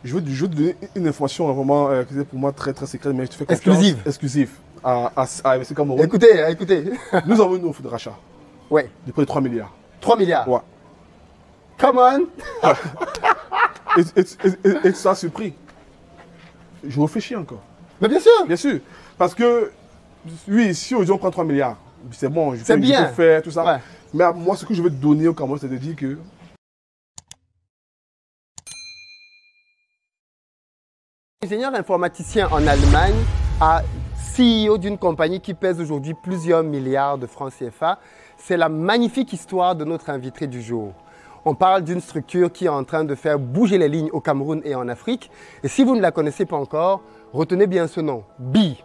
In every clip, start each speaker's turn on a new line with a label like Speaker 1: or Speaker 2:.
Speaker 1: Je veux te donner une information vraiment qui est pour moi très très secrète, mais je te fais confiance.
Speaker 2: Exclusive.
Speaker 1: Exclusive à MC Cameroun.
Speaker 2: Écoutez, écoutez.
Speaker 1: Nous avons une offre de rachat
Speaker 2: Ouais.
Speaker 1: de près de 3 milliards.
Speaker 2: 3 milliards.
Speaker 1: Ouais.
Speaker 2: Come on.
Speaker 1: Et tu seras surpris. Je réfléchis encore.
Speaker 2: Mais bien sûr.
Speaker 1: Bien sûr. Parce que, oui, si aujourd'hui on prend 3 milliards, c'est bon, je
Speaker 2: C'est bien.
Speaker 1: peux faire tout ça.
Speaker 2: Ouais.
Speaker 1: Mais moi, ce que je veux te donner au Cameroun, c'est de dire que
Speaker 2: Ingénieur informaticien en Allemagne, CEO d'une compagnie qui pèse aujourd'hui plusieurs milliards de francs CFA. C'est la magnifique histoire de notre invité du jour. On parle d'une structure qui est en train de faire bouger les lignes au Cameroun et en Afrique. Et si vous ne la connaissez pas encore, retenez bien ce nom, BI.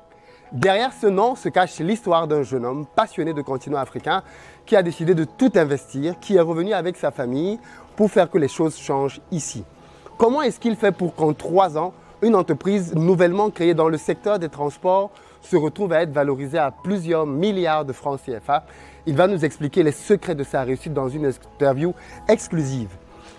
Speaker 2: Derrière ce nom se cache l'histoire d'un jeune homme passionné de continent africain qui a décidé de tout investir, qui est revenu avec sa famille pour faire que les choses changent ici. Comment est-ce qu'il fait pour qu'en 3 ans, une entreprise nouvellement créée dans le secteur des transports se retrouve à être valorisée à plusieurs milliards de francs CFA? Il va nous expliquer les secrets de sa réussite dans une interview exclusive.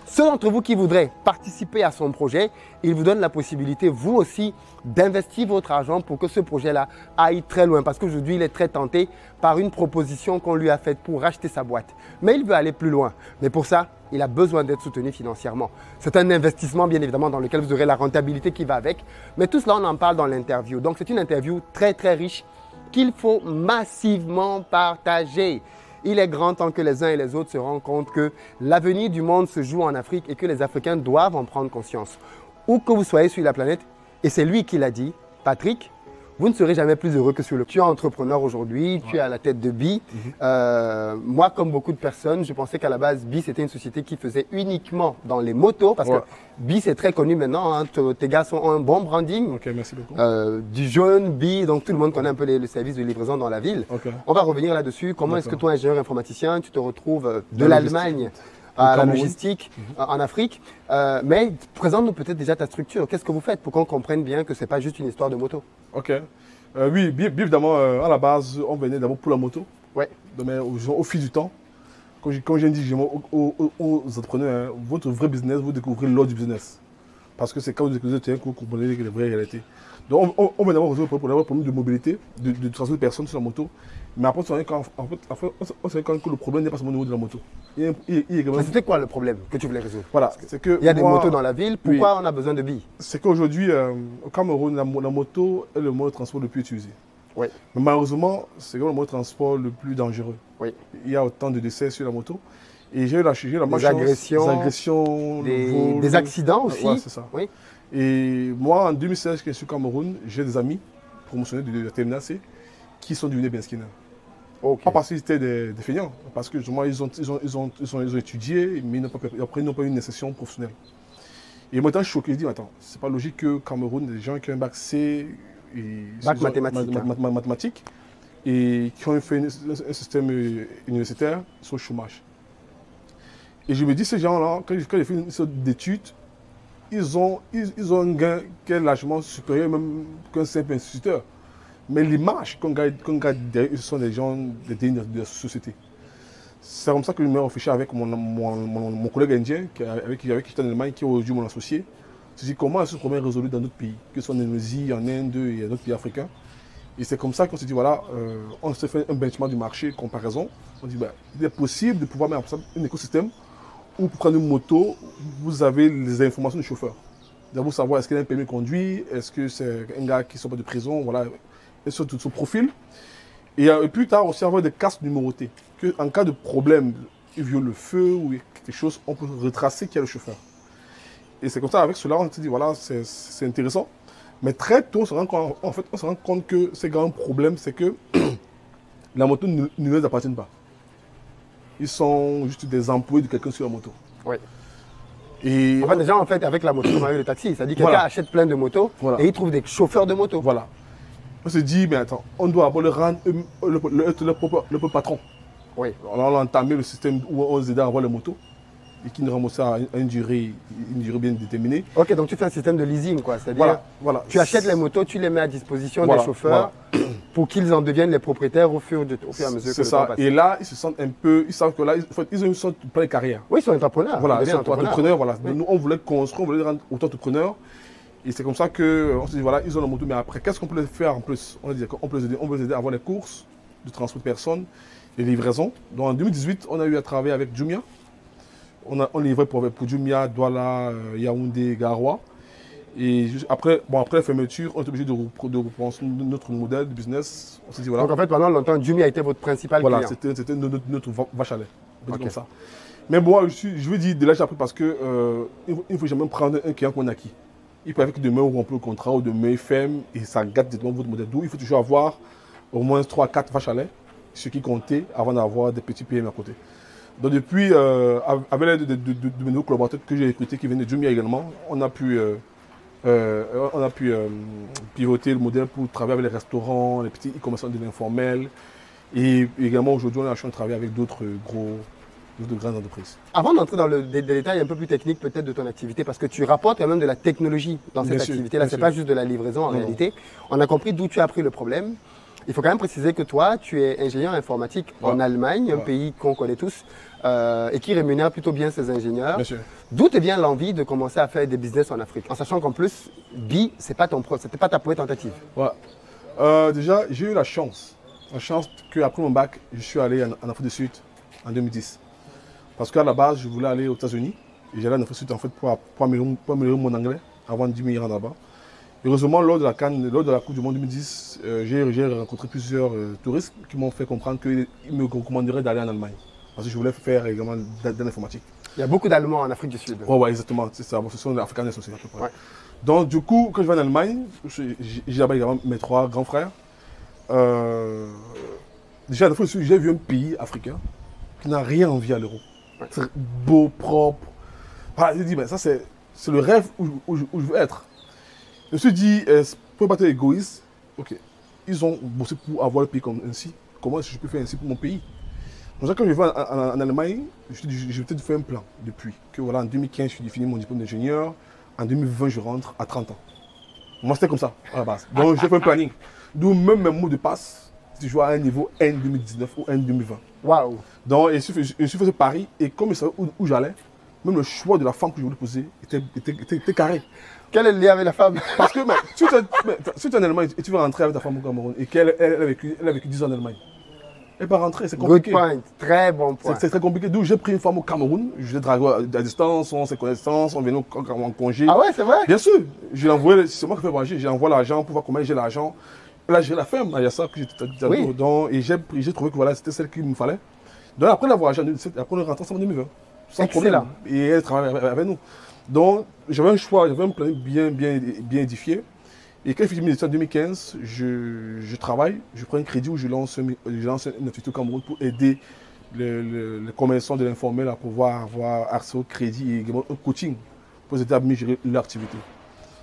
Speaker 2: Ceux d'entre vous qui voudraient participer à son projet, il vous donne la possibilité, vous aussi, d'investir votre argent pour que ce projet-là aille très loin. Parce qu'aujourd'hui, il est très tenté par une proposition qu'on lui a faite pour racheter sa boîte. Mais il veut aller plus loin. Mais pour ça, il a besoin d'être soutenu financièrement. C'est un investissement, bien évidemment, dans lequel vous aurez la rentabilité qui va avec. Mais tout cela, on en parle dans l'interview. Donc, c'est une interview très, très riche qu'il faut massivement partager. Il est grand temps que les uns et les autres se rendent compte que l'avenir du monde se joue en Afrique et que les Africains doivent en prendre conscience. Où que vous soyez sur la planète, et c'est lui qui l'a dit, Patrick, vous ne serez jamais plus heureux que sur le... Tu es entrepreneur aujourd'hui, tu es à la tête de BI. Moi, comme beaucoup de personnes, je pensais qu'à la base, BI, c'était une société qui faisait uniquement dans les motos, parce que BI, c'est très connu maintenant. Hein. Tes gars ont un bon branding.
Speaker 1: Ok, merci beaucoup.
Speaker 2: Du jaune, BI, donc tout le monde connaît un peu le service de livraison dans la ville. On va revenir là-dessus. Comment est-ce que toi, ingénieur informaticien, tu te retrouves de l'Allemagne à la logistique en Afrique? Mais présente-nous peut-être déjà ta structure. Qu'est-ce que vous faites pour qu'on comprenne bien que ce n'est pas juste une histoire de moto?
Speaker 1: Ok. Oui, bien évidemment, à la base, on venait d'abord pour la moto.
Speaker 2: Ouais.
Speaker 1: Mais au fil du temps, quand j'ai dit aux entrepreneurs, hein, votre vrai business, vous découvrez l'autre du business. Parce que c'est quand vous découvrez le terrain que vous comprenez les vraies réalités. Donc, on venait d'abord résoudre le problème de mobilité, de transport de personnes sur la moto. Mais après, on s'est rendu compte que le problème n'est pas seulement au niveau de la moto.
Speaker 2: Mais c'était quoi le problème que tu voulais résoudre?
Speaker 1: Voilà, c'est que
Speaker 2: il y a des motos dans la ville, pourquoi on a besoin de billes?
Speaker 1: C'est qu'aujourd'hui, au Cameroun, la moto est le mode de transport le plus utilisé.
Speaker 2: Oui.
Speaker 1: Mais malheureusement, c'est le mode de transport le plus dangereux.
Speaker 2: Oui.
Speaker 1: Il y a autant de décès sur la moto. Et j'ai eu la
Speaker 2: des agressions, des accidents aussi.
Speaker 1: Ouais, c'est ça. Oui. Et moi, en 2016, quand je suis au Cameroun, j'ai des amis promotionnés de la terminale C qui sont devenus Benskina. Okay. Pas parce qu'ils étaient des feignants, parce que justement, ils ont étudié, mais après, ils n'ont pas eu une session professionnelle. Et moi, je suis choqué, je dis, attends, c'est pas logique que Cameroun, des gens qui ont un bac C,
Speaker 2: bac mathématique,
Speaker 1: et qui ont fait un système universitaire, sont au chômage. Et je me dis, ces gens-là, quand j'ai fait une sorte d'études, ils ont un gain qui est largement supérieur même qu'un simple instituteur. Mais l'image qu'on garde derrière, ce sont des gens de la société. C'est comme ça que je me réfléchis avec mon collègue indien, avec qui j'étais en Allemagne, qui est aujourd'hui mon associé. Je me dis comment est-ce ce problème est résolu dans d'autres pays, que ce soit en Indonésie, en Inde et d'autres pays africains. Et c'est comme ça qu'on s'est dit, voilà, on se fait un benchmark du marché, comparaison. On dit, il est possible de pouvoir mettre en place un écosystème où pour prendre une moto, vous avez les informations du chauffeur. D'abord savoir est-ce qu'il a un permis de conduire, est-ce que c'est un gars qui ne sort pas de prison, voilà. Et sur tout son profil. Et plus tard, aussi avoir des casques numérotés. Que en cas de problème, il viole le feu ou quelque chose, on peut retracer qui est le chauffeur. Et c'est comme ça, avec cela, on s'est dit, voilà, c'est intéressant. Mais très tôt, on se rend compte que c'est grand problème, c'est que la moto ne les appartient pas. Ils sont juste des employés de quelqu'un sur la moto.
Speaker 2: Oui.
Speaker 1: Et
Speaker 2: déjà, en fait, avec la moto, on a eu le taxi. C'est-à-dire que quelqu'un achète plein de motos et il trouve des chauffeurs de moto.
Speaker 1: Voilà. On se dit, mais attends, on doit avoir le rendre le propre patron.
Speaker 2: Oui.
Speaker 1: Alors on a entamé le système où on les aide à avoir les motos. et qui nous remboursait à une durée bien déterminée.
Speaker 2: Ok, donc tu fais un système de leasing, quoi. C'est-à-dire,
Speaker 1: Voilà.
Speaker 2: tu achètes les motos, tu les mets à disposition des chauffeurs pour qu'ils en deviennent les propriétaires au fur et à mesure que le temps passe.
Speaker 1: Et là, ils se sentent un peu, ils savent que là, ils ont une sorte de plan de carrière.
Speaker 2: Oui, ils sont entrepreneurs.
Speaker 1: Voilà, ils sont entrepreneurs. Voilà.
Speaker 2: Oui.
Speaker 1: Nous, on voulait construire, on voulait les rendre auto-entrepreneurs. Et c'est comme ça qu'on se dit, voilà, ils ont la moto, mais après, qu'est-ce qu'on peut faire en plus? On a dit qu'on peut les aider à avoir les courses de transport de personnes, les livraisons. Donc en 2018, on a eu à travailler avec Jumia. On livrait pour Jumia, Douala, Yaoundé, Garoua. Et après la fermeture, on est obligé de repenser notre modèle de business. On s'est dit, voilà.
Speaker 2: Donc en fait, pendant longtemps, Jumia a été votre principal client.
Speaker 1: Voilà, c'était notre vache à lait. Comme ça. Mais bon, je veux dire, de là j'ai appris parce que il ne faut jamais prendre un client qu'on a acquis. Il peut arriver que demain on rompt le contrat ou demain il ferme et ça gâte directement votre modèle. Donc il faut toujours avoir au moins 3-4 vaches à lait, ce qui comptait avant d'avoir des petits PM à côté. Donc depuis, avec l'aide de nos collaborateurs que j'ai recrutés qui viennent de Jumia également, on a pu pivoter le modèle pour travailler avec les restaurants, les petits e-commerçants de l'informel. Et également aujourd'hui on a la chance de travailler avec d'autres grandes entreprises.
Speaker 2: Avant d'entrer dans des détails un peu plus techniques peut-être de ton activité, parce que tu rapportes quand même de la technologie dans cette activité-là, ce n'est pas juste de la livraison en réalité. On a compris d'où tu as pris le problème. Il faut quand même préciser que toi, tu es ingénieur informatique en Allemagne, un pays qu'on connaît tous, et qui rémunère plutôt bien ses ingénieurs. D'où te vient l'envie de commencer à faire des business en Afrique, en sachant qu'en plus, BI, ce n'était pas ta première tentative.
Speaker 1: Déjà, j'ai eu la chance qu'après mon bac, je suis allé en Afrique du Sud en 2010. Parce qu'à la base, je voulais aller aux États-Unis. Et j'allais en Afrique du Sud en fait, pour améliorer mon anglais avant de m'irai là-bas. Heureusement, lors de la Coupe du Monde 2010, j'ai rencontré plusieurs touristes qui m'ont fait comprendre qu'ils me recommanderaient d'aller en Allemagne. Parce que je voulais faire également de l'informatique.
Speaker 2: Il y a beaucoup d'Allemands en Afrique du Sud.
Speaker 1: Oui, exactement. C'est ça. Ce sont les Africains aussi à peu près. Donc, du coup, quand je vais en Allemagne, j'ai là-bas également mes 3 grands frères. Déjà, j'ai vu un pays africain qui n'a rien envie à l'euro. C'est beau, propre. Voilà, j'ai dit, ben, ça, c'est le rêve où je veux être. Je me suis dit, pour ne pas être égoïste, ok, ils ont bossé pour avoir le pays comme ainsi. Comment est-ce que je peux faire ainsi pour mon pays? Donc, quand je vais en Allemagne, je me suis dit, je vais peut-être faire un plan depuis. Que voilà, en 2015, je suis fini mon diplôme d'ingénieur. En 2020, je rentre à 30 ans. Moi, c'était comme ça, à la base. Donc, j'ai fait un planning. D'où même mes mots de passe, si je vois à un niveau N 2019 ou N 2020.
Speaker 2: Waouh!
Speaker 1: Donc, je suis fait ce pari et comme je savais où j'allais, même le choix de la femme que je voulais poser était carré.
Speaker 2: Quel est le lien avec la femme?
Speaker 1: Parce que si tu es en Allemagne et tu veux rentrer avec ta femme au Cameroun et qu'elle a vécu 10 ans en Allemagne, elle va rentrer, c'est compliqué.
Speaker 2: Good point, très bon point.
Speaker 1: C'est très compliqué. Donc j'ai pris une femme au Cameroun, je l'ai draguée à distance, on s'est connaissances, on venait en congé.
Speaker 2: Ah ouais, c'est vrai?
Speaker 1: Bien sûr, je l'envoie, c'est moi qui fais voyager, j'envoie l'argent pour voir comment j'ai l'argent. Là j'ai la ferme, il y a ça que j'ai dit. Et j'ai trouvé que voilà, c'était celle qu'il me fallait. Donc après la voyage, après on est rentré ensemble en 2020. Sans problème. Et elle travaille avec nous. Donc, j'avais un choix, j'avais un plan bien édifié. Et quand je finis mes études en 2015, je travaille, je prends un crédit où je lance une activité au Cameroun pour aider les commerçants de l'informel à pouvoir avoir accès au crédit et également au coaching pour les aider à mieux gérer leur activité.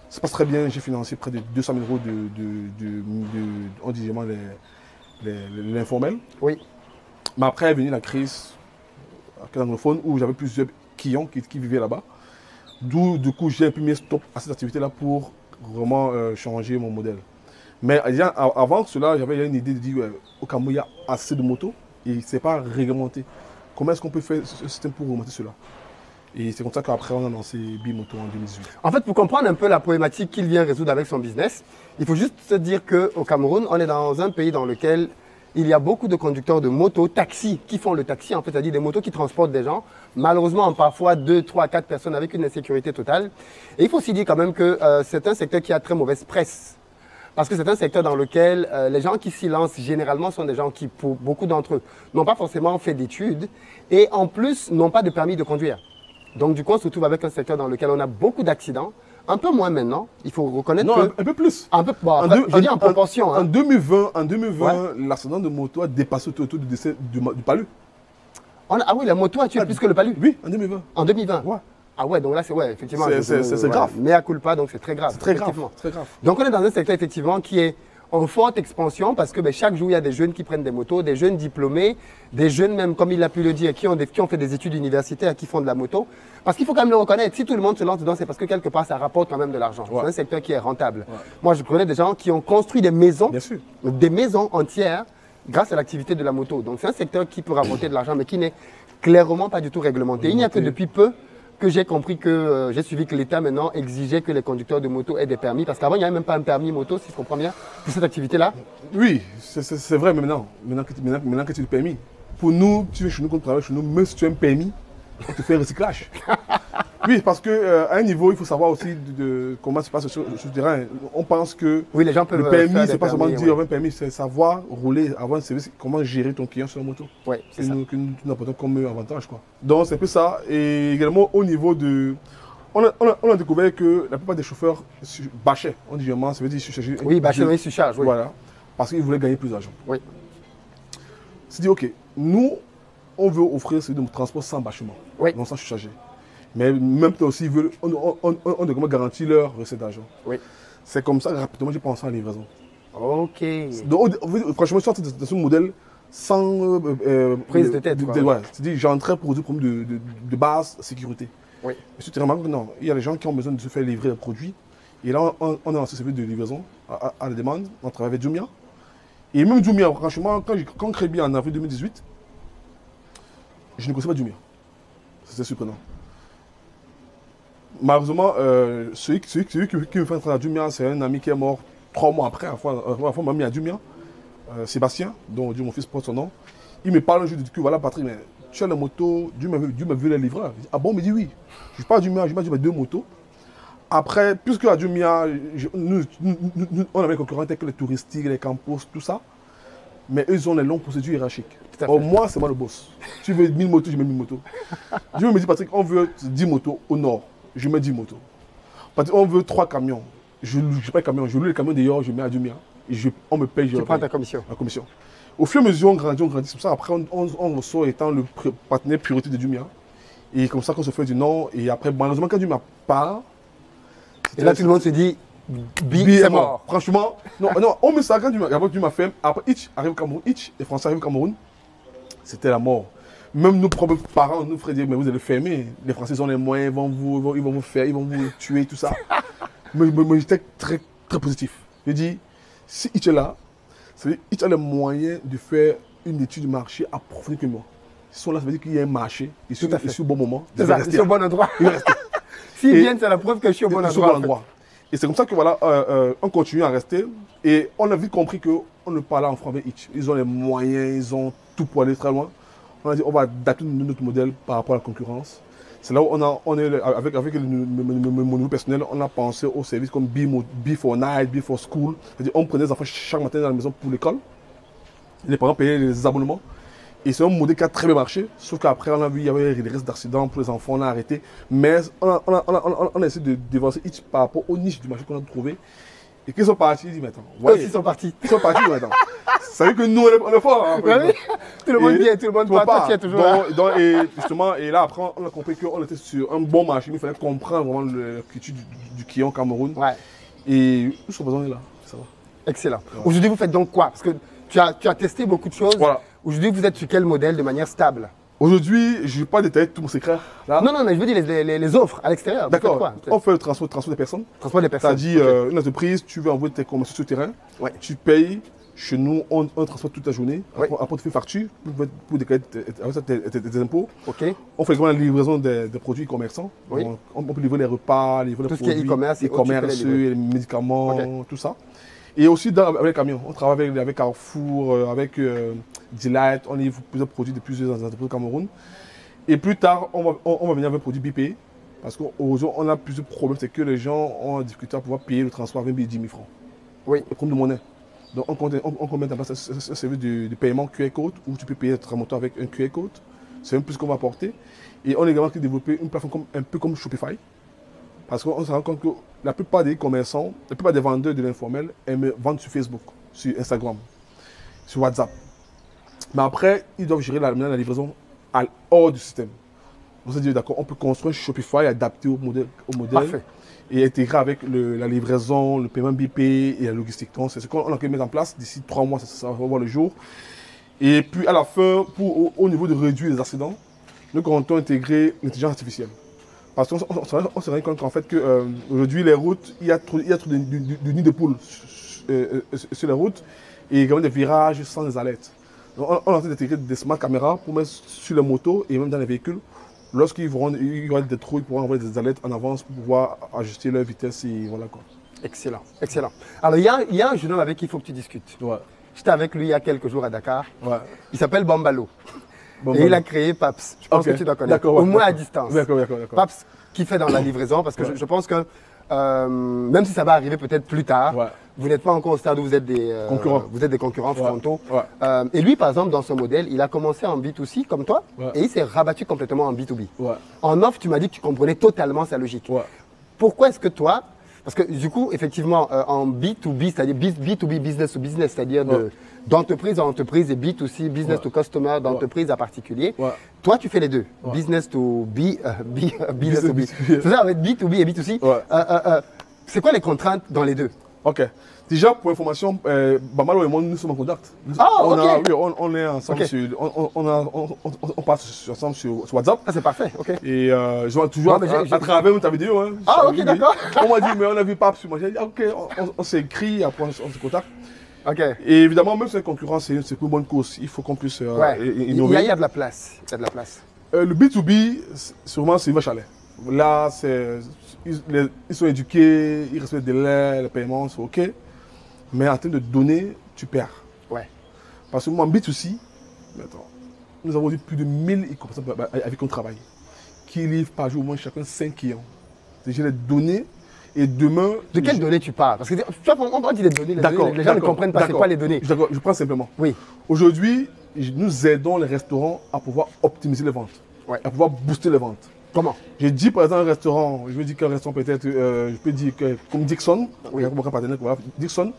Speaker 1: Ça se passe très bien, j'ai financé près de 200 000 € de l'informel.
Speaker 2: Oui.
Speaker 1: Mais après est venue la crise anglophone où j'avais plusieurs clients qui vivaient là-bas. D'où, du coup, j'ai un peu mis stop à cette activité-là pour vraiment changer mon modèle. Mais avant cela, j'avais une idée de dire au Cameroun, il y a assez de motos et ce n'est pas réglementé. Comment est-ce qu'on peut faire ce système pour remonter cela? Et c'est comme ça qu'après, on a lancé Bimoto en 2018.
Speaker 2: En fait, pour comprendre un peu la problématique qu'il vient résoudre avec son business, il faut juste se dire qu'au Cameroun, on est dans un pays dans lequel il y a beaucoup de conducteurs de motos, taxis, qui font le taxi, en fait, c'est-à-dire des motos qui transportent des gens, malheureusement parfois 2, 3, 4 personnes avec une insécurité totale. Et il faut aussi dire quand même que c'est un secteur qui a très mauvaise presse. Parce que c'est un secteur dans lequel les gens qui s'y lancent généralement sont des gens qui, pour beaucoup d'entre eux, n'ont pas forcément fait d'études et en plus n'ont pas de permis de conduire. Donc du coup, on se retrouve avec un secteur dans lequel on a beaucoup d'accidents. Un peu moins maintenant, il faut reconnaître
Speaker 1: non,
Speaker 2: que...
Speaker 1: un peu plus.
Speaker 2: Un peu, bon, après, je dis en proportion.
Speaker 1: En 2020, l'accident de moto a dépassé le taux de décès du palu.
Speaker 2: Ah oui, la moto a tué plus que le palu?
Speaker 1: Oui, en 2020.
Speaker 2: En 2020?
Speaker 1: Ouais.
Speaker 2: Ah ouais, donc là, c'est effectivement...
Speaker 1: C'est grave.
Speaker 2: Mea culpa, donc c'est très grave.
Speaker 1: C'est très grave.
Speaker 2: Donc on est dans un secteur, effectivement, qui est en forte expansion parce que chaque jour, il y a des jeunes qui prennent des motos, des jeunes diplômés, des jeunes même, comme il a pu le dire, qui ont fait des études universitaires, qui font de la moto. Parce qu'il faut quand même le reconnaître, si tout le monde se lance dedans, c'est parce que quelque part, ça rapporte quand même de l'argent.
Speaker 1: Ouais.
Speaker 2: C'est un secteur qui est rentable.
Speaker 1: Ouais.
Speaker 2: Moi, je connais des gens qui ont construit des maisons,
Speaker 1: Bien sûr.
Speaker 2: des maisons entières grâce à l'activité de la moto. Donc, c'est un secteur qui peut rapporter de l'argent, mais qui n'est clairement pas du tout réglementé. Il n'y a que depuis peu que j'ai compris que j'ai suivi que l'État maintenant exigeait que les conducteurs de moto aient des permis. Parce qu'avant, il n'y avait même pas un permis moto, si je comprends bien, pour cette activité-là.
Speaker 1: Oui, c'est vrai, mais maintenant que tu es permis. Pour nous, tu es chez nous, qu'on travaille chez nous, même si tu as un permis, on te fait un recyclage. Oui, parce qu'à un niveau, il faut savoir aussi comment se passe sur le terrain. On pense que
Speaker 2: oui, les gens peuvent
Speaker 1: le permis,
Speaker 2: faire
Speaker 1: c'est
Speaker 2: des
Speaker 1: pas seulement
Speaker 2: permis,
Speaker 1: dire un permis, c'est savoir rouler, avoir un service, comment gérer ton client sur la moto.
Speaker 2: Oui, c'est ça.
Speaker 1: Que nous apportons comme avantage, quoi. Donc c'est un peu ça. Et également au niveau de... On a découvert que la plupart des chauffeurs bâchaient. On dit vraiment, ça veut dire surcharger.
Speaker 2: Oui, bâcher, oui, surcharge, oui.
Speaker 1: Voilà. Parce qu'ils voulaient gagner plus d'argent.
Speaker 2: Oui.
Speaker 1: C'est dit, ok, nous, on veut offrir ce transport sans bâchement,
Speaker 2: Oui.
Speaker 1: non sans surcharger. Mais même temps aussi, on doit comment garantir leur recette d'argent.
Speaker 2: Oui.
Speaker 1: C'est comme ça, rapidement, j'ai pensé à la livraison.
Speaker 2: Ok.
Speaker 1: Donc, franchement, je suis sorti de ce modèle sans
Speaker 2: prise de tête.
Speaker 1: Ouais. C'est-à-dire, j'entrais pour des problèmes de base sécurité.
Speaker 2: Oui.
Speaker 1: Et surtout, remarque que non, il y a des gens qui ont besoin de se faire livrer les produits. Et là, on a lancé ce service de livraison à la demande. On travaille avec Jumia. Et même Jumia, franchement, quand Crébi en avril 2018, je ne connaissais pas Jumia. C'était surprenant. Malheureusement, celui qui me fait entrer à Jumia, c'est un ami qui est mort 3 mois après. La fois m'a mis à Jumia, Sébastien, dont Dieu mon fils porte son nom. Il me parle un jour, il dit que voilà, Patrick, mais tu as la moto, Dieu m'a vu les livreurs. Ah bon, il me dit oui. Je parle à Jumia, j'ai 2 motos. Après, puisque à Jumia, on avait des concurrents tels que les touristiques, les campos, tout ça. Mais eux, ils ont les longues procédures hiérarchiques. Or, moi, c'est moi le boss. Tu veux 1000 motos, je mets 1000 motos. Je me dis, Patrick, on veut 10 motos au nord. Je mets 10 motos. Patrick, on veut 3 camions. Je ne pas les camions. Je loue les camions dehors, je mets à Jumia. Et on me paye.
Speaker 2: Tu prends ta commission.
Speaker 1: La commission. Au fur et à mesure, on grandit. C'est pour ça, après, on ressort étant le partenaire priorité de Jumia. Et comme ça qu'on se fait du nom. Et après, malheureusement, quand Jumia part.
Speaker 2: Et là, tout le monde se dit, c'est mort.
Speaker 1: Franchement, non, on me ça quand Jumia ferme. Après, Itch arrive au Cameroun. Itch, les Français arrivent au Cameroun. C'était la mort. Même nos propres parents nous feraient dire, mais vous allez fermer. Les Français ont les moyens, ils vont vous faire, ils vont vous tuer, tout ça. mais j'étais très, très positif. Je dis, si Itch est là, ça veut dire Itch a les moyens de faire une étude de marché approfondie que moi. Ils sont là, ça veut dire qu'il y a un marché, ils sont au bon moment.
Speaker 2: C'est ça, ils sont au bon endroit. S'ils viennent, c'est la preuve que je suis au bon endroit.
Speaker 1: Et c'est comme ça que voilà, on continue à rester. Et on a vite compris qu'on ne parlait en franc avec Itch. Ils ont les moyens, ils ont tout pour aller très loin. On a dit on va adapter notre modèle par rapport à la concurrence. C'est là où avec mon niveau personnel, on a pensé aux services comme Be for Night, Be for School. C'est-à-dire on prenait les enfants chaque matin dans la maison pour l'école. Les parents payaient les abonnements. Et c'est un modèle qui a très bien marché. Sauf qu'après, on a vu qu'il y avait des risques d'accidents pour les enfants, on a arrêté. Mais on a essayé de dévancer Itch par rapport aux niches du marché qu'on a trouvé. Et qu'ils sont partis, ils disent maintenant.
Speaker 2: Ouais, ils sont partis.
Speaker 1: Ils sont partis maintenant. Ça veut dire que nous, on est fort. Hein,
Speaker 2: oui. Tout le monde vient, tout le monde part, toi tu es toujours là.
Speaker 1: Et justement, et là, après, on a compris qu'on était sur un bon marché. Il fallait comprendre vraiment le culture du client au Cameroun.
Speaker 2: Ouais.
Speaker 1: Et nous sommes besoin là. Ça va.
Speaker 2: Excellent. Ouais. Aujourd'hui, vous faites donc quoi? Parce que tu as testé beaucoup de choses.
Speaker 1: Voilà.
Speaker 2: Aujourd'hui, vous êtes sur quel modèle de manière stable?
Speaker 1: Aujourd'hui, je ne vais pas détailler tout mon secret. Là.
Speaker 2: Non, mais je veux dire les offres à l'extérieur.
Speaker 1: D'accord. On fait le transport des personnes.
Speaker 2: Transport des personnes.
Speaker 1: C'est-à-dire, une entreprise, tu veux envoyer tes commerces sur le terrain,
Speaker 2: ouais.
Speaker 1: Tu payes. Chez nous, on transporte toute la journée.
Speaker 2: Oui.
Speaker 1: Après, on te fait facture pour déclarer tes impôts.
Speaker 2: Okay.
Speaker 1: On fait également la livraison des produits commerçants.
Speaker 2: Oui.
Speaker 1: On peut livrer les repas, livrer les produits,
Speaker 2: e-commerce,
Speaker 1: les médicaments, okay. Tout ça. Et aussi avec les camions. On travaille avec Carrefour, avec Delight. On livre plusieurs produits de plusieurs entreprises au Cameroun. Et plus tard, on va venir avec un produit BP. Parce qu'aujourd'hui, on a plusieurs problèmes. C'est que les gens ont difficulté à pouvoir payer le transport avec 10 000 francs.
Speaker 2: Oui.
Speaker 1: Comme de monnaie. Donc, on met en place un service de paiement QR code où tu peux payer ta moto avec un QR code. C'est un plus qu'on va apporter. Et on a également développé une plateforme un peu comme Shopify. Parce qu'on se rend compte que la plupart des commerçants, la plupart des vendeurs de l'informel aiment vendre sur Facebook, sur Instagram, sur WhatsApp. Mais après, ils doivent gérer la livraison hors du système. On s'est dit, d'accord, on peut construire un Shopify adapté au modèle
Speaker 2: Parfait.
Speaker 1: et intégrer avec la livraison, le paiement BP et la logistique. Donc, c'est ce qu'on a mis en place. D'ici 3 mois, ça va voir le jour. Et puis, à la fin, au niveau de réduire les accidents, nous comptons intégrer l'intelligence artificielle. Parce qu'on se rend compte qu'en fait, aujourd'hui, les routes, il y a trop de nids de poules sur les routes et également des virages sans les alertes. Donc, on est en train d'intégrer des smart caméras pour mettre sur les motos et même dans les véhicules. Lorsqu'il y aura des trous, ils pourront envoyer des alertes en avance pour pouvoir ajuster leur vitesse et voilà quoi.
Speaker 2: Excellent, excellent. Alors, il y a un jeune homme avec qui il faut que tu discutes.
Speaker 1: Ouais.
Speaker 2: J'étais avec lui il y a quelques jours à Dakar.
Speaker 1: Ouais.
Speaker 2: Il s'appelle Bambalo.
Speaker 1: Bambalo.
Speaker 2: Et il a créé Paps. Je pense que tu dois connaître.
Speaker 1: D'accord, ouais,
Speaker 2: Au moins à
Speaker 1: d'accord.
Speaker 2: distance.
Speaker 1: D'accord.
Speaker 2: Paps qui fait dans la livraison parce que je pense que même si ça va arriver peut-être plus tard,
Speaker 1: Ouais.
Speaker 2: vous n'êtes pas encore au stade où vous êtes des concurrents frontaux.
Speaker 1: Ouais.
Speaker 2: Et lui, par exemple, dans ce modèle, il a commencé en B2C comme toi
Speaker 1: Ouais.
Speaker 2: et il s'est rabattu complètement en B2B.
Speaker 1: Ouais.
Speaker 2: En offre, tu m'as dit que tu comprenais totalement sa logique.
Speaker 1: Ouais.
Speaker 2: Pourquoi est-ce que toi, parce que du coup, effectivement, en B2B, c'est-à-dire B2B, business to business, c'est-à-dire d'entreprise à entreprise et B2C, business to customer, d'entreprise à particulier,
Speaker 1: Ouais.
Speaker 2: toi, tu fais les deux.
Speaker 1: Ouais.
Speaker 2: Business to business to B.
Speaker 1: B2B.
Speaker 2: C'est ça, avec B2B et B2C.
Speaker 1: Ouais.
Speaker 2: C'est quoi les contraintes dans les deux?
Speaker 1: Ok. Déjà, pour information, Bambalo et moi, nous sommes en contact. On est ensemble on passe ensemble sur WhatsApp.
Speaker 2: Ah, c'est parfait, ok.
Speaker 1: Et je vois toujours à travers ta vidéo. Hein,
Speaker 2: Ah, ok, d'accord.
Speaker 1: On m'a dit, mais on a vu pas sur moi. J'ai dit, ok, on s'est écrit, après on se contacte.
Speaker 2: Ok.
Speaker 1: Et évidemment, même si c'est une concurrence, c'est une bonne cause. Il faut qu'on puisse innover.
Speaker 2: Il y a de la place. Il y a de la place.
Speaker 1: Le B2B, sûrement, c'est une vache à lait. Là, ils sont éduqués, ils respectent des délais, les paiements, c'est ok. Mais en termes de données, tu perds.
Speaker 2: Ouais.
Speaker 1: Parce que moi, en B2C, nous avons eu plus de 1000 e-commerçants avec qui on travaille, qui livrent par jour au moins chacun 5 clients. J'ai les données et demain...
Speaker 2: De quelles données tu parles? Parce que tu vois, on dit les données, les gens ne comprennent pas c'est quoi les données.
Speaker 1: Je prends simplement.
Speaker 2: Oui.
Speaker 1: Aujourd'hui, nous aidons les restaurants à pouvoir optimiser les ventes, à pouvoir booster les ventes.
Speaker 2: Comment?
Speaker 1: Je dis par exemple un restaurant, je veux dire qu'un restaurant peut-être, je peux dire que comme Dixon, il y a mon partenaire, voilà, Dixon,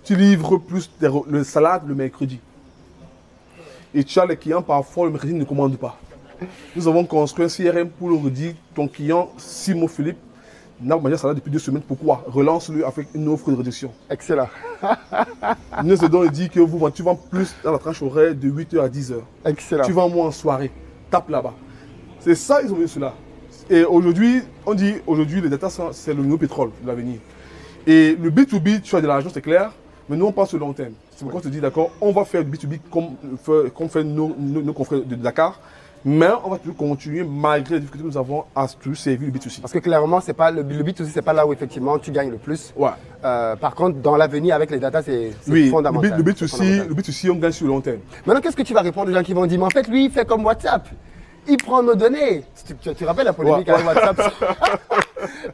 Speaker 1: tu livres plus le salade le mercredi. Et tu as les clients, parfois le mercredi ne commandent pas. Nous avons construit un CRM pour leur dire, ton client, Simon Philippe, n'a pas mangé salade depuis 2 semaines, pourquoi? Relance-le avec une offre de réduction.
Speaker 2: Excellent.
Speaker 1: Nous aidons et dit que tu vends plus dans la tranche horaire de 8h à 10h.
Speaker 2: Excellent.
Speaker 1: Tu vends moins en soirée, tape là-bas. C'est ça, ils ont vu cela. Et aujourd'hui, on dit, aujourd'hui, les data, c'est le nouveau pétrole de l'avenir. Et le B2B, tu as de l'argent, c'est clair, mais nous, on pense sur le long terme. C'est pourquoi on se dit, d'accord, on va faire le B2B comme fait nos confrères de Dakar, mais on va toujours continuer, malgré les difficultés que nous avons, à toujours servir le B2C.
Speaker 2: Parce que clairement, c'est pas, le B2C, c'est pas là où effectivement tu gagnes le plus.
Speaker 1: Ouais.
Speaker 2: Par contre, dans l'avenir, avec les data, c'est fondamental.
Speaker 1: Le B2C, on gagne sur le long terme.
Speaker 2: Maintenant, qu'est-ce que tu vas répondre aux gens qui vont dire, mais en fait, lui, il fait comme WhatsApp. Il prend nos données. Tu rappelles la polémique avec WhatsApp?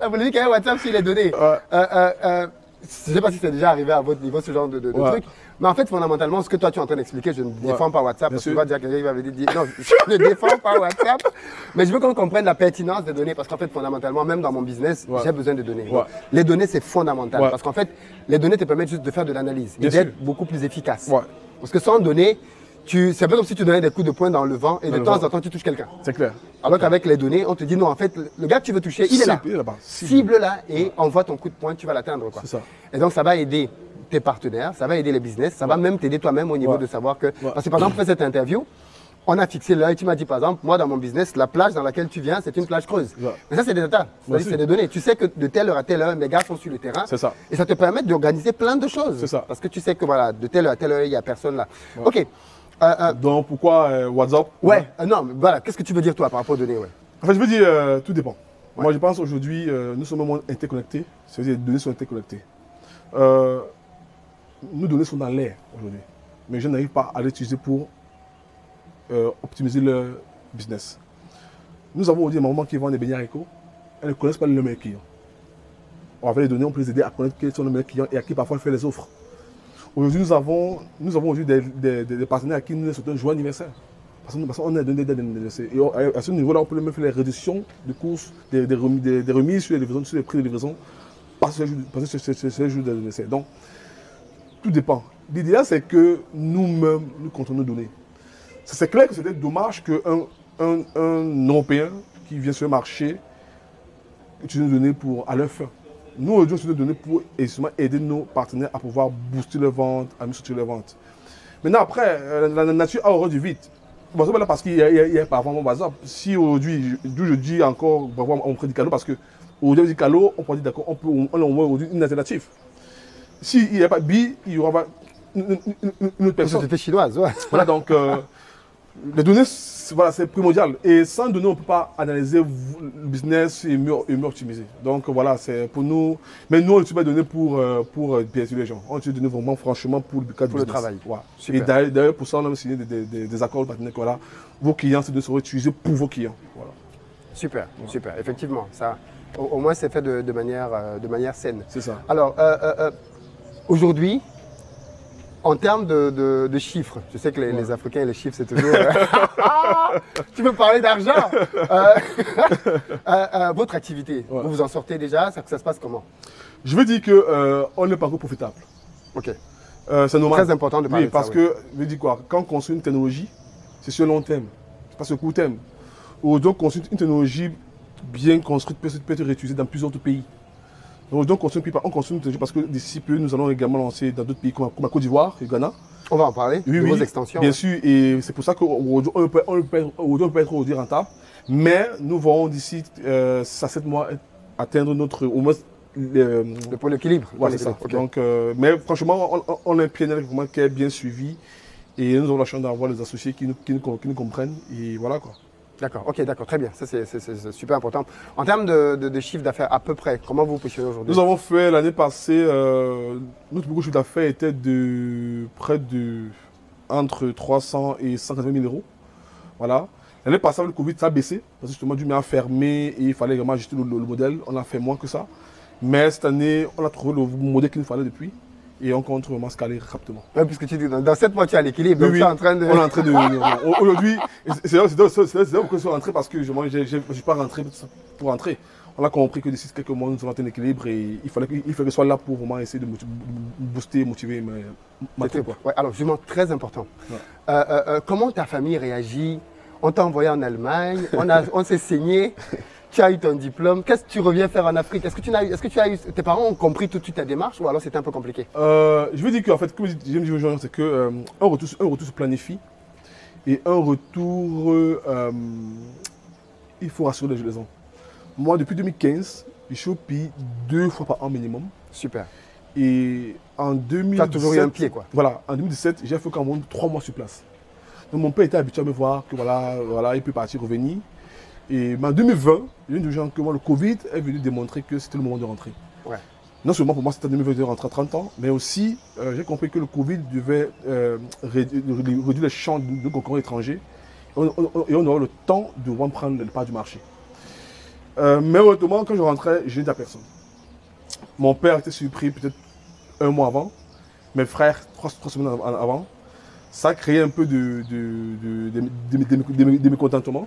Speaker 2: La polémique avec WhatsApp sur les données. Je ne sais pas si c'est déjà arrivé à votre niveau, ce genre de truc. Mais en fait, fondamentalement, ce que toi tu es en train d'expliquer, je ne défends pas WhatsApp. Parce que tu vas dire que quelqu'un va dire non, je ne défends pas WhatsApp. Mais je veux qu'on comprenne la pertinence des données. Parce qu'en fait, fondamentalement, même dans mon business, j'ai besoin de données. Donc, les données, c'est fondamental. Parce qu'en fait, les données te permettent juste de faire de l'analyse et d'être beaucoup plus efficace. Parce que sans données, c'est un peu comme si tu donnais des coups de poing dans le vent et de temps en temps tu touches quelqu'un.
Speaker 1: C'est clair.
Speaker 2: Alors qu'avec les données, on te dit non, en fait, le gars que tu veux toucher, il est là. Cible là et envoie ton coup de poing, tu vas l'atteindre. C'est ça. Et donc ça va aider tes partenaires, ça va aider les business, ça va même t'aider toi-même au niveau de savoir que. Parce que par exemple, après cette interview, on a fixé là et tu m'as dit par exemple, moi dans mon business, la plage dans laquelle tu viens, c'est une plage creuse. Mais ça, c'est des data, c'est des données. Tu sais que de telle heure à telle heure, mes gars sont sur le terrain.
Speaker 1: C'est ça.
Speaker 2: Et ça te permet d'organiser plein de choses.
Speaker 1: C'est ça.
Speaker 2: Parce que tu sais que voilà, de telle heure à telle heure, il n'y a personne là. Ok.
Speaker 1: Donc pourquoi WhatsApp?
Speaker 2: Non, mais voilà, qu'est-ce que tu veux dire toi par rapport aux données?
Speaker 1: En fait, je veux dire, tout dépend. Moi, je pense aujourd'hui, nous sommes un monde interconnecté, c'est-à-dire que les données sont interconnectées. Nos données sont dans l'air aujourd'hui, mais je n'arrive pas à les utiliser pour optimiser leur business. Nous avons aujourd'hui des mamans qui vendent des beignets haricots, elles ne connaissent pas les meilleurs clients. Avec les données, on peut les aider à connaître quels sont les meilleurs clients et à qui parfois faire les offres. Aujourd'hui, nous avons aujourd'hui des partenaires à qui nous souhaitons un joyeux anniversaire. Parce qu'on a donné des anniversaires. Et à ce niveau-là, on peut même faire les réductions de courses, des remises sur les livraisons, sur les prix de livraison, parce que c'est le jour d'anniversaire. Donc, tout dépend. L'idéal, c'est que nous-mêmes, nous comptons nos données. C'est clair que c'était dommage qu'un Européen qui viennent sur le marché utiliser nos données à leur fin. Nous, aujourd'hui, on utilise nos données pour aider nos partenaires à pouvoir booster leurs ventes, à mieux structurer leurs ventes. Maintenant, après, la nature a horreur du vide. Bon, c'est pas là parce qu'il y a par exemple mon bazar. Si aujourd'hui, je dis encore, on prend du calot parce que aujourd'hui, du calot, on peut dire d'accord, on envoie aujourd'hui une alternative. S'il n'y a pas de billes, il y aura une autre personne.
Speaker 2: Une société chinoise, ouais.
Speaker 1: Voilà, donc les données, voilà, c'est primordial. Et sans données, on ne peut pas analyser le business et mieux optimiser. Donc voilà, c'est pour nous. Mais nous, on utilise les données pour bien sûr les gens. On utilise les données vraiment, franchement, pour le cadre
Speaker 2: pour
Speaker 1: du
Speaker 2: le travail.
Speaker 1: Voilà.
Speaker 2: Super.
Speaker 1: Et d'ailleurs, pour ça, on a signé des accords partenaires. Voilà. Vos clients, ces données seront utilisées pour vos clients. Voilà.
Speaker 2: Super, super. Effectivement, ça, au moins, c'est fait de manière saine.
Speaker 1: C'est ça.
Speaker 2: Alors, aujourd'hui, en termes de chiffres, je sais que les Africains et les chiffres, c'est toujours... tu veux parler d'argent votre activité, vous vous en sortez déjà, ça se passe comment?
Speaker 1: Je veux dire qu'on n'est pas encore profitable.
Speaker 2: Ok.
Speaker 1: C'est normal.
Speaker 2: Très important de parler de ça.
Speaker 1: Parce que, je veux dire quoi, quand on construit une technologie, c'est sur le long terme, c'est pas sur le court terme. Ou donc, construire une technologie bien construite peut être réutilisée dans plusieurs autres pays. Donc, on construit une technologie parce que d'ici peu, nous allons également lancer dans d'autres pays comme la Côte d'Ivoire et Ghana.
Speaker 2: On va en parler,
Speaker 1: oui,
Speaker 2: vos
Speaker 1: oui,
Speaker 2: extensions.
Speaker 1: Bien sûr, et c'est pour ça qu'aujourd'hui, on peut être aujourd'hui rentable. Mais nous voulons d'ici 7 mois atteindre notre, au moins,
Speaker 2: le pôle équilibre.
Speaker 1: Voilà, c'est ça. Okay. Donc, mais franchement, on a un PNL vraiment qui est bien suivi. Et nous avons la chance d'avoir les associés qui nous comprennent. Et voilà quoi.
Speaker 2: D'accord, ok, d'accord, très bien. Ça, c'est super important. En termes de chiffre d'affaires, à peu près, comment vous vous positionnez aujourd'hui?
Speaker 1: Nous avons fait l'année passée, notre plus gros chiffre d'affaires était de près de entre 300 et 180 000 euros. Voilà. L'année passée, le Covid, ça a baissé. Parce que justement, Dumé a fermé et il fallait vraiment ajuster le modèle. On a fait moins que ça. Mais cette année, on a trouvé le modèle qu'il nous fallait depuis. Et on compte vraiment scaler rapidement.
Speaker 2: Oui, puisque tu dis, dans 7 mois, tu es à l'équilibre.
Speaker 1: Oui,
Speaker 2: donc en train de...
Speaker 1: on est en train de... Aujourd'hui, c'est là pourquoi je suis rentré, parce que je ne suis pas rentré pour rentrer. On a compris que d'ici quelques mois, nous allons atteindre l'équilibre et il fallait que je sois là pour vraiment essayer de booster, motiver ma troupe.
Speaker 2: Ouais, alors, justement, très important. Ouais. Comment ta famille réagit? On t'a envoyé en Allemagne, on s'est saigné. Tu as eu ton diplôme, qu'est-ce que tu reviens faire en Afrique? Est-ce que tu as eu, tes parents ont compris tout de suite ta démarche ou alors c'était un peu compliqué?
Speaker 1: Je veux dire qu'en fait, comme j'aime dire aux gens, c'est qu'un retour se planifie et un retour, il faut rassurer les gens. Moi, depuis 2015, je suis au pays 2 fois par an minimum.
Speaker 2: Super.
Speaker 1: Et en 2017,
Speaker 2: tu as toujours eu un pied quoi.
Speaker 1: Voilà, en 2017, j'ai fait quand même 3 mois sur place. Donc mon père était habitué à me voir que voilà, il peut partir, revenir. Et en 2020, il y a une gens que moi, le Covid est venu démontrer que c'était le moment de rentrer.
Speaker 2: Ouais.
Speaker 1: Non seulement pour moi, c'était 2020 de rentrer à 30 ans, mais aussi, j'ai compris que le Covid devait réduire les champs de concurrents étrangers et on aurait le temps de prendre le pas du marché. Mais honnêtement, quand je rentrais, je n'ai dit à personne. Mon père était surpris peut-être 1 mois avant, mes frères 3 semaines avant. Ça a créé un peu de mécontentement.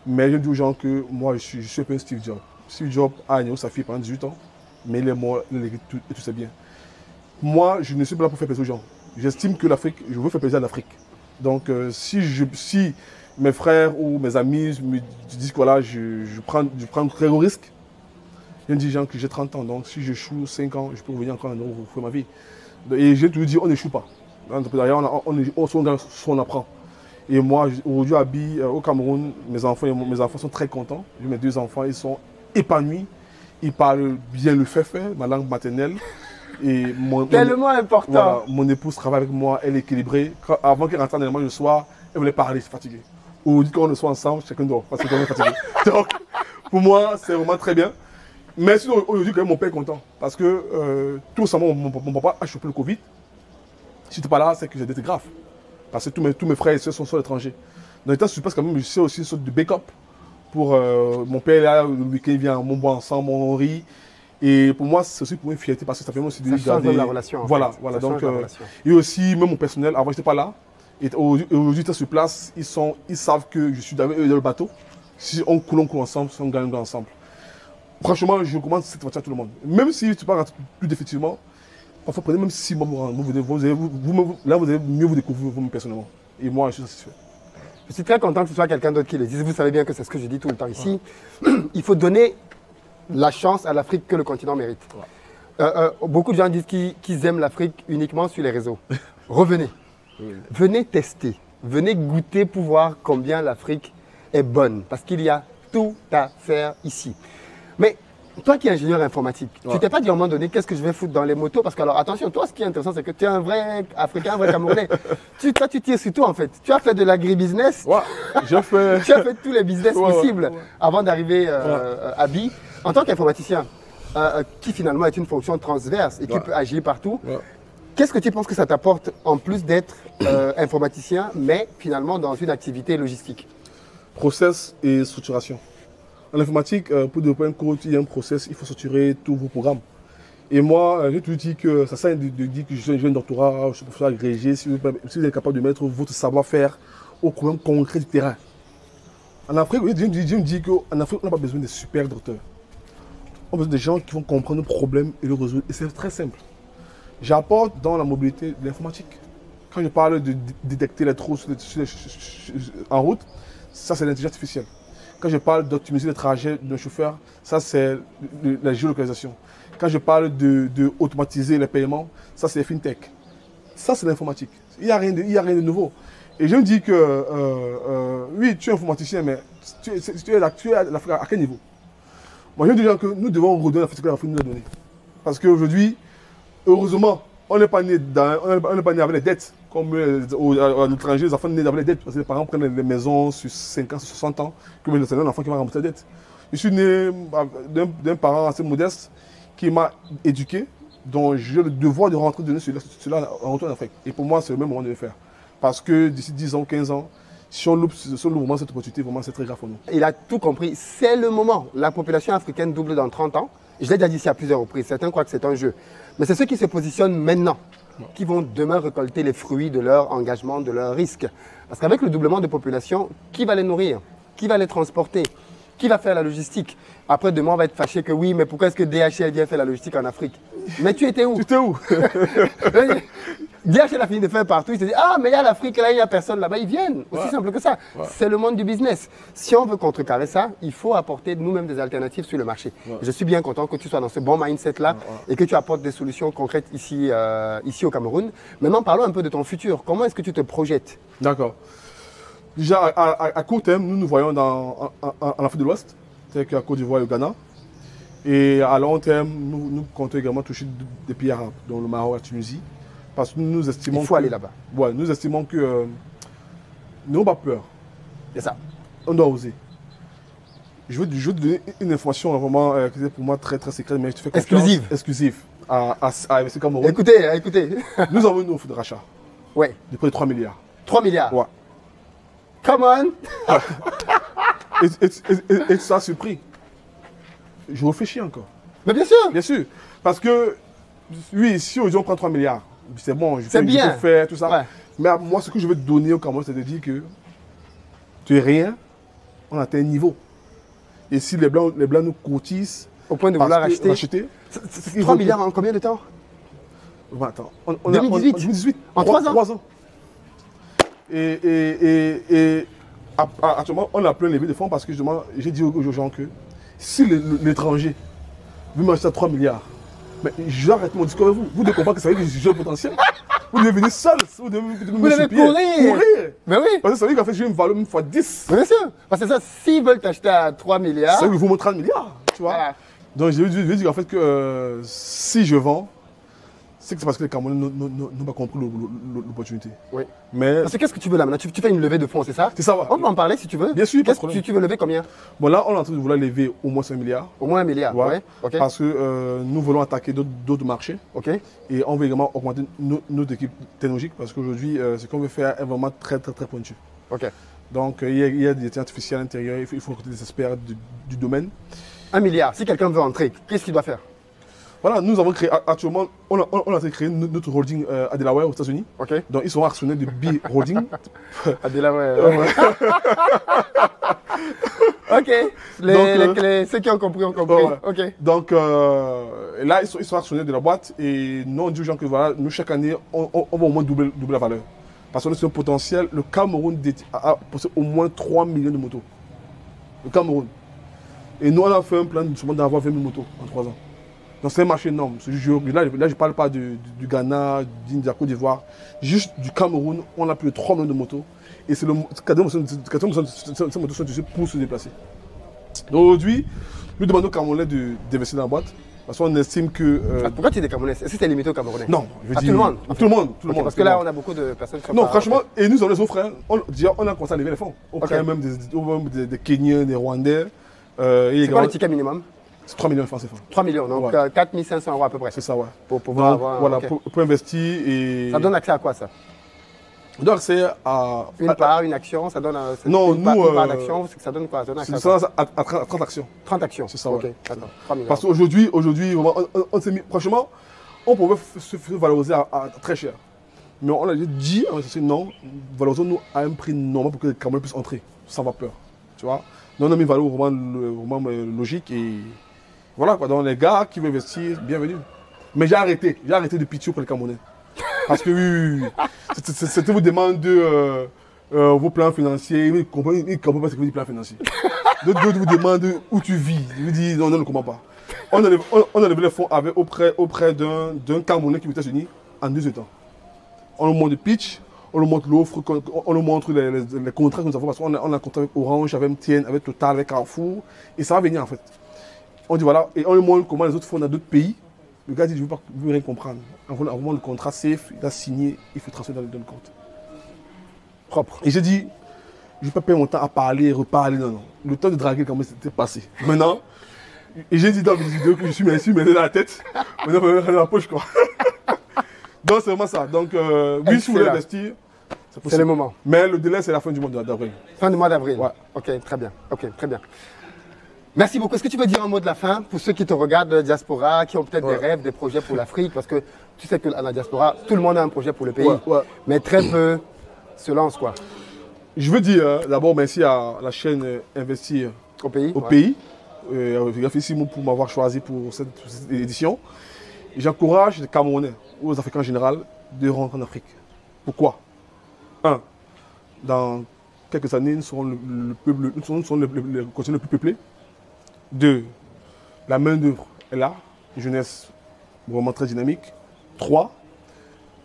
Speaker 1: Mais je dis aux gens que moi, je suis un peu un Steve Jobs. Steve Jobs a agné sa fille pendant 18 ans, mais il est mort, et tout c'est bien. Moi, je ne suis pas là pour faire plaisir aux gens. J'estime que l'Afrique, je veux faire plaisir à l'Afrique. Donc, si mes frères ou mes amis me disent que voilà, je prends un très gros risque, je dis aux gens que j'ai 30 ans, donc si je échoue 5 ans, je peux revenir encore un an pour faire ma vie. Et j'ai toujours dit, on n'échoue pas. D'ailleurs, on apprend. Et moi, aujourd'hui, au Cameroun, mes enfants sont très contents. Mes 2 enfants, ils sont épanouis. Ils parlent bien le fait, ma langue maternelle. Et
Speaker 2: tellement important.
Speaker 1: Voilà, mon épouse travaille avec moi, elle est équilibrée. Avant qu'elle rentre dans le soir, elle voulait parler, c'est fatigué. Aujourd'hui, quand on est ensemble, chacun dort parce qu'on est fatigué. Donc, pour moi, c'est vraiment très bien. Mais sinon, aujourd'hui, quand même, mon père est content. Parce que tout simplement, mon papa a chopé le Covid. Si tu n'es pas là, c'est que j'ai été grave. Parce que tous mes frères et soeurs sont sur l'étranger. Donc, étant sur place, quand même, je suis aussi une sorte de backup. Pour mon père, là, le week-end, il vient, on boit ensemble, on rit. Et pour moi, c'est aussi pour une fierté parce que ça permet aussi de
Speaker 2: garder la relation.
Speaker 1: Voilà, voilà. Donc, et aussi, même mon personnel, avant, je n'étais pas là. Et aujourd'hui, étant sur place, ils savent que je suis dans le bateau. Si on coule ensemble, si on gagne ensemble. Franchement, je recommande cette voiture à tout le monde. Même si tu ne peux pas rentrer plus définitivement, parfois, prenez même 6 mois pour rendre. Là, vous allez mieux vous découvrir vous-même personnellement. Et moi, je suis satisfait.
Speaker 2: Je suis très content que ce soit quelqu'un d'autre qui le dise. Vous savez bien que c'est ce que je dis tout le temps ici. Il faut donner la chance à l'Afrique que le continent mérite. Beaucoup de gens disent qu'ils aiment l'Afrique uniquement sur les réseaux. Revenez. Venez tester. Venez goûter pour voir combien l'Afrique est bonne. Parce qu'il y a tout à faire ici. Mais toi qui es ingénieur informatique, tu t'es pas dit à un moment donné qu'est-ce que je vais foutre dans les motos? Parce que alors attention, toi ce qui est intéressant c'est que tu es un vrai Africain, un vrai Camerounais. Toi tu tires sur tout en fait. Tu as fait de l'agribusiness. Tu as fait tous les business possibles avant d'arriver à BI. En tant qu'informaticien, qui finalement est une fonction transverse et qui peut agir partout, qu'est-ce que tu penses que ça t'apporte en plus d'être informaticien, mais finalement dans une activité logistique?
Speaker 1: Process et structuration. En informatique, pour développer un code, il y a un process, il faut structurer tous vos programmes. Et moi, j'ai toujours dit que ça sert de dire que je suis un doctorat, je suis professeur agrégé, si vous êtes capable de mettre votre savoir-faire au problème concret du terrain. En Afrique, je me dis qu'en Afrique, on n'a pas besoin de super docteurs. On a besoin de gens qui vont comprendre le problème et le résoudre. Et c'est très simple. J'apporte dans la mobilité de l'informatique. Quand je parle de détecter les trous en route, ça c'est l'intelligence artificielle. Quand je parle d'optimiser le trajet d'un chauffeur, ça c'est la géolocalisation. Quand je parle d'automatiser les paiements, ça c'est FinTech. Ça c'est l'informatique. Il n'y a rien de nouveau. Et je me dis que, oui, tu es informaticien, mais tu es à quel niveau? Moi je me dis que nous devons redonner la facilité que l'Afrique nous a donnée. Parce qu'aujourd'hui, heureusement, on n'est pas né avec les dettes. Comme à l'étranger, les enfants nés avec les dettes. Parce que les parents prennent les maisons sur 50, 60 ans, que c'est un enfant qui va rembourser les dettes. Je suis né d'un parent assez modeste qui m'a éduqué, dont j'ai le devoir de rentrer donner cela en retour en Afrique. Et pour moi, c'est le même moment de le faire. Parce que d'ici 10 ans, 15 ans, si on loupe vraiment cette opportunité, vraiment c'est très grave pour nous.
Speaker 2: Il a tout compris. C'est le moment. La population africaine double dans 30 ans. Je l'ai déjà dit ici à plusieurs reprises. Certains croient que c'est un jeu. Mais c'est ceux qui se positionnent maintenant qui vont demain récolter les fruits de leur engagement, de leur risque. Parce qu'avec le doublement de population, qui va les nourrir? Qui va les transporter? Qui va faire la logistique? Après, demain, on va être fâché que oui, mais pourquoi est-ce que DHL vient faire la logistique en Afrique? Mais tu étais où?
Speaker 1: Tu étais où?
Speaker 2: DHL a fini de faire partout. Il se dit, ah, mais il y a l'Afrique, là, il n'y a personne là-bas. Ils viennent. Aussi simple que ça. C'est le monde du business. Si on veut contrecarrer ça, il faut apporter nous-mêmes des alternatives sur le marché. Je suis bien content que tu sois dans ce bon mindset-là et que tu apportes des solutions concrètes ici au Cameroun. Maintenant, parlons un peu de ton futur. Comment est-ce que tu te projettes?
Speaker 1: D'accord. Déjà, à court terme, nous nous voyons en Afrique de l'Ouest, c'est-à-dire qu'à Côte d'Ivoire et au Ghana. Et à long terme, nous comptons également toucher des pays arabes, dont le Maroc, la Tunisie. Parce que nous estimons
Speaker 2: il faut aller là-bas.
Speaker 1: Ouais, nous estimons que n'ayons pas peur.
Speaker 2: C'est ça.
Speaker 1: On doit oser. Je veux te donner une information vraiment qui est pour moi très très secrète, mais je te fais confiance. Exclusive. À investir Cameroun.
Speaker 2: Écoutez.
Speaker 1: Nous avons une offre de rachat.
Speaker 2: Ouais.
Speaker 1: De près de 3 milliards.
Speaker 2: 3 milliards.
Speaker 1: Ouais.
Speaker 2: Come on.
Speaker 1: Et ça a surpris. Je réfléchis encore.
Speaker 2: Mais bien sûr.
Speaker 1: Bien sûr. Parce que, oui, si aujourd'hui on prend 3 milliards, c'est bon, je peux faire tout ça.
Speaker 2: Ouais.
Speaker 1: Mais moi, ce que je veux te donner au Cameroun, c'est de dire que tu es rien, on atteint un niveau. Et si les Blancs nous cotisent
Speaker 2: au point de vouloir
Speaker 1: acheter
Speaker 2: 3 milliards en combien de temps?
Speaker 1: Attends,
Speaker 2: 2018. En 3 ans.
Speaker 1: Et actuellement, on a plein levé de fonds parce que j'ai dit aux gens que si l'étranger veut m'acheter à 3 milliards, mais je vais arrêter mon discours avec vous. Vous devez comprendre que ça veut dire que j'ai le potentiel. Vous devez venir seul. Vous devez courir.
Speaker 2: Mais oui.
Speaker 1: Parce que ça veut dire qu'en fait, j'ai une valeur même fois 10.
Speaker 2: Bien sûr. Parce que ça, s'ils veulent t'acheter à 3 milliards.
Speaker 1: Ça veut vous montrer 30 milliards. Tu vois.
Speaker 2: Voilà.
Speaker 1: Donc, je veux dire en fait que si je vends, c'est que c'est parce que les Camerounais n'ont pas compris l'opportunité.
Speaker 2: Oui.
Speaker 1: Mais
Speaker 2: parce que qu'est-ce que tu veux là maintenant? Tu fais une levée de fonds, c'est ça?
Speaker 1: C'est ça.
Speaker 2: On peut en parler si tu veux.
Speaker 1: Bien sûr, pas de problème.
Speaker 2: Tu veux lever combien?
Speaker 1: Bon, là, on est en train de vouloir lever au moins 5 milliards.
Speaker 2: Au moins 1 milliard,
Speaker 1: ouais.
Speaker 2: Okay.
Speaker 1: Parce que nous voulons attaquer d'autres marchés.
Speaker 2: Ok.
Speaker 1: Et on veut également augmenter notre équipe technologique parce qu'aujourd'hui, ce qu'on veut faire est vraiment très pointu. Ok. Donc, il y a des intelligences artificielles à l'intérieur, il faut recruter des experts du domaine.
Speaker 2: 1 milliard, si quelqu'un veut entrer, qu'est-ce qu'il doit faire?
Speaker 1: Voilà, nous avons créé, actuellement, on a créé notre holding à Delaware aux États-Unis.
Speaker 2: Ok.
Speaker 1: Donc, ils sont actionnaires de B Holding.
Speaker 2: À Delaware. Ok. Ceux qui ont compris ont compris. Ok.
Speaker 1: Donc, là, ils sont actionnaires de la boîte et nous, on dit aux gens que voilà, nous, chaque année, on va au moins doubler la valeur. Parce qu'on est sur un potentiel, le Cameroun possède au moins 3 millions de motos. Le Cameroun. Et nous, on a fait un plan d'avoir 20 000 motos en 3 ans. Donc c'est un marché énorme. Là, je ne parle pas du Ghana, de la Côte d'Ivoire. Juste du Cameroun, on a plus de 3 millions de motos. Et c'est le 80% de ces motos sont utilisées pour se déplacer. Donc aujourd'hui, nous demandons aux Camerounais d'investir dans la boîte. Parce qu'on estime que...
Speaker 2: Pourquoi tu dis Camerounais? Est-ce que c'est limité aux Camerounais?
Speaker 1: Non, je veux
Speaker 2: à
Speaker 1: dire...
Speaker 2: tout le monde?
Speaker 1: Tout le monde. Tout le monde
Speaker 2: parce que là, on a beaucoup de personnes qui sont
Speaker 1: non, franchement, et nous, on les offre. On a commencé à lever les fonds. On prend même des Kenyans, des Rwandais.
Speaker 2: C'est quoi le ticket minimum?
Speaker 1: C'est 3 millions de francs CFA.
Speaker 2: 3 millions, donc 4 500 € à peu près.
Speaker 1: C'est ça, ouais.
Speaker 2: Pour pouvoir avoir...
Speaker 1: Voilà, pour investir et...
Speaker 2: Ça donne accès à quoi, ça?
Speaker 1: Ça donne accès à...
Speaker 2: Une part, une action, ça donne...
Speaker 1: Non,
Speaker 2: une part d'action, ça donne quoi? Ça donne accès
Speaker 1: à 30 actions.
Speaker 2: 30 actions.
Speaker 1: C'est ça,
Speaker 2: ok,
Speaker 1: ouais.
Speaker 2: D'accord. 3 millions.
Speaker 1: Parce qu'aujourd'hui, on s'est mis... Franchement, on pouvait se valoriser à très cher. Mais on a dit, non, valorisons-nous à un prix normal pour que les Camerounais puissent entrer, sans avoir peur. Tu vois? Donc on a mis une valeur vraiment logique et... Voilà quoi, donc les gars qui veulent investir, bienvenue. Mais j'ai arrêté de pitié pour les Camerounais. Parce que oui, c'était vous demande vos plans financiers, ils ne comprennent pas ce que vous dites plan financier. D'autres vous demandent où tu vis, ils vous disent non, on ne comprend pas. On a levé les fonds auprès d'un Camerounais qui est aux États-Unis en 2 temps. On nous montre le pitch, on nous montre l'offre, on nous montre les contrats que nous avons, parce qu'on a un contrat avec Orange, avec MTN, avec Total, avec Carrefour, et ça va venir en fait. On dit voilà, et on lui montre comment les autres font dans d'autres pays. Le gars dit, je ne veux rien comprendre. On montre le contrat safe, il a signé, il faut transférer dans le compte. Propre. Et j'ai dit, je ne vais pas perdre mon temps à parler, reparler, non. Le temps de draguer, quand même, c'était passé. Maintenant, et j'ai dit dans mes vidéos que je suis mêlé dans la tête. Maintenant, il faut dans la poche, quoi. Donc, c'est vraiment ça. Donc, oui, si vous voulez investir,
Speaker 2: c'est le moment.
Speaker 1: Mais le délai, c'est la fin du mois d'avril.
Speaker 2: Fin du mois d'avril.
Speaker 1: Ouais.
Speaker 2: Ok, très bien. Ok, très bien. Merci beaucoup. Est-ce que tu veux dire un mot de la fin pour ceux qui te regardent de la diaspora, qui ont peut-être des rêves, des projets pour l'Afrique? Parce que tu sais que dans la diaspora, tout le monde a un projet pour le pays, mais très peu se lancent, quoi.
Speaker 1: Je veux dire d'abord merci à la chaîne Investir
Speaker 2: au pays.
Speaker 1: Merci pour m'avoir choisi pour cette édition. J'encourage les Camerounais ou les Africains en général de rentrer en Afrique. Pourquoi? 1. Dans quelques années, nous serons le continent le plus peuplé. 2. La main-d'œuvre est là, une jeunesse vraiment très dynamique. 3.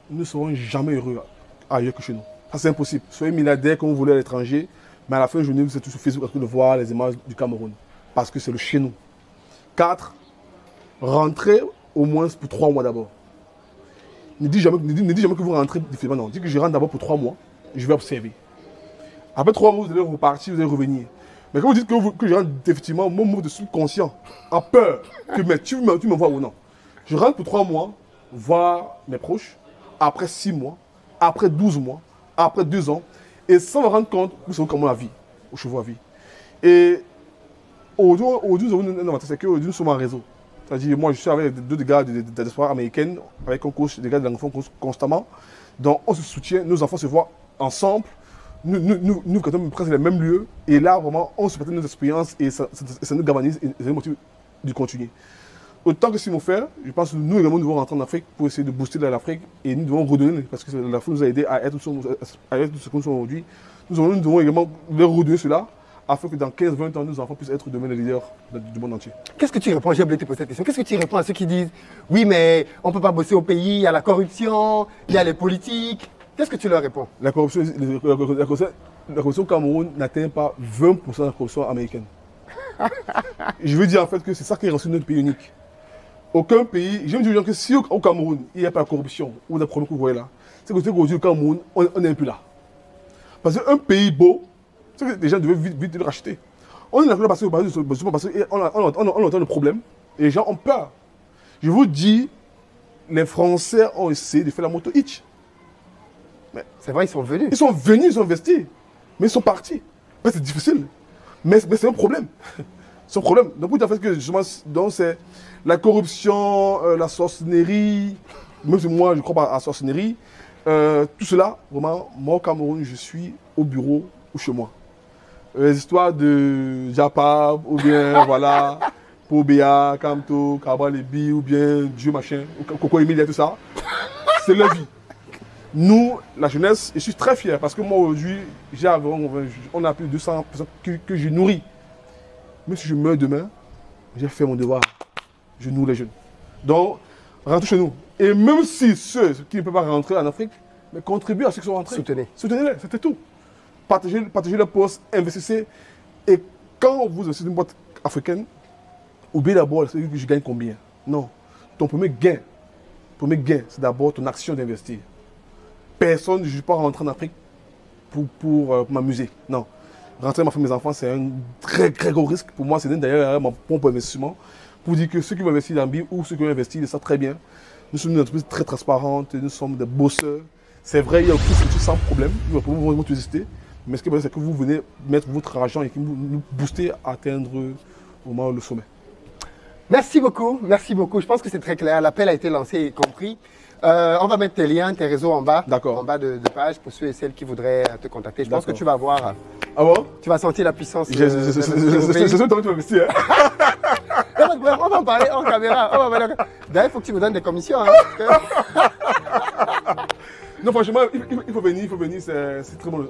Speaker 1: Nous ne serons jamais heureux ailleurs que chez nous. Ça, c'est impossible. Soyez milliardaire comme vous voulez à l'étranger, mais à la fin de la journée, vous êtes tous sur Facebook en train de voir les images du Cameroun. Parce que c'est le chez nous. 4. Rentrez au moins pour 3 mois d'abord. Ne dites jamais que vous rentrez différemment. Non, dites que je rentre d'abord pour 3 mois, je vais observer. Après 3 mois, vous allez repartir, vous allez revenir. Mais quand vous dites que je rentre effectivement, mon mot de subconscient a peur que tu me vois ou non. Je rentre pour 3 mois, voir mes proches, après 6 mois, après 12 mois, après 2 ans, et sans me rendre compte, vous savez comment la vie, où je vois la vie. Et aujourd'hui, nous avons un avantage, c'est qu'aujourd'hui, nous sommes en réseau. C'est-à-dire, moi, je suis avec 2 gars de la diaspora américaine, avec un coach, des gars de l'enfant constamment. Donc, on se soutient, nos enfants se voient ensemble. Nous quand même presque les mêmes lieux. Et là, vraiment, on se partage nos expériences et ça nous galvanise et ça nous motive de continuer. Autant que si nous faire, je pense que nous également, nous devons rentrer en Afrique pour essayer de booster l'Afrique et nous devons redonner, parce que l'Afrique nous a aidé à être tout ce que nous sommes aujourd'hui. Nous devons également leur redonner cela, afin que dans 15-20 ans, nos enfants puissent être demain les leaders du monde entier.
Speaker 2: Qu'est-ce que tu réponds? J'ai oublié de te poser cette question. Qu'est-ce que tu réponds à ceux qui disent oui, mais on ne peut pas bosser au pays, il y a la corruption, il y a les politiques? Qu'est-ce que tu leur réponds?
Speaker 1: La corruption au Cameroun n'atteint pas 20% de la corruption américaine. Je veux dire en fait que c'est ça qui est reçu notre pays unique. Aucun pays, j'aime dire que si au Cameroun, il n'y a pas de corruption ou des problèmes que vous voyez là, c'est que aujourd'hui au Cameroun, on n'est plus là. Parce qu'un pays beau, c'est que les gens devaient vite le racheter. On est là parce qu'on entend le problème et les gens ont peur. Je vous dis, les Français ont essayé de faire la moto hitch.
Speaker 2: C'est vrai, ils sont venus.
Speaker 1: Ils sont venus, ils ont investi, mais ils sont partis. C'est difficile, mais c'est un problème. C'est un problème. Donc, vous fait que justement, c'est la corruption, la sorcellerie, même si moi je ne crois pas à la sorcellerie, tout cela, vraiment, moi au Cameroun, je suis au bureau ou chez moi. Les histoires de Japab, ou bien, voilà, Pobea, Kamto, Cabral Lebi, ou bien Dieu machin, Coco Emilia, tout ça, c'est leur vie. Nous, la jeunesse, je suis très fier parce que moi aujourd'hui, on a plus de 200 personnes que je nourris. Même si je meurs demain, j'ai fait mon devoir. Je nourris les jeunes. Donc, rentrez chez nous. Et même si ceux qui ne peuvent pas rentrer en Afrique, mais contribuez à ceux qui sont rentrés.
Speaker 2: Soutenez.
Speaker 1: Soutenez-les, c'était tout. Partagez le poste, investissez. Et quand vous investissez dans une boîte africaine, oubliez d'abord que je gagne combien. Non. Ton premier gain, c'est d'abord ton action d'investir. Personne, je ne vais pas rentrer en Afrique pour m'amuser. Non. Rentrer ma femme, mes enfants, c'est un très gros risque. Pour moi, c'est d'ailleurs mon pompe d'investissement. Pour dire que ceux qui vont investir dans BIM ou ceux qui vont investir, ils savent très bien. Nous sommes une entreprise très transparente, nous sommes des bosseurs. C'est vrai, il y a aussi des choses sans problème. Nous vont tout exister. Mais ce qui est important, c'est que vous venez mettre votre argent et que vous nous boostez à atteindre vraiment le sommet.
Speaker 2: Merci beaucoup, merci beaucoup. Je pense que c'est très clair. L'appel a été lancé et compris. On va mettre tes liens, tes réseaux en bas, en bas de page pour ceux et celles qui voudraient te contacter. Je pense que tu vas voir.
Speaker 1: Ah bon?
Speaker 2: Tu vas sentir la puissance.
Speaker 1: C'est ce temps que tu vas investir.
Speaker 2: On va en parler en caméra. D'ailleurs, il faut que tu me donnes des commissions. Hein.
Speaker 1: Non, franchement, il faut venir, c'est très bon.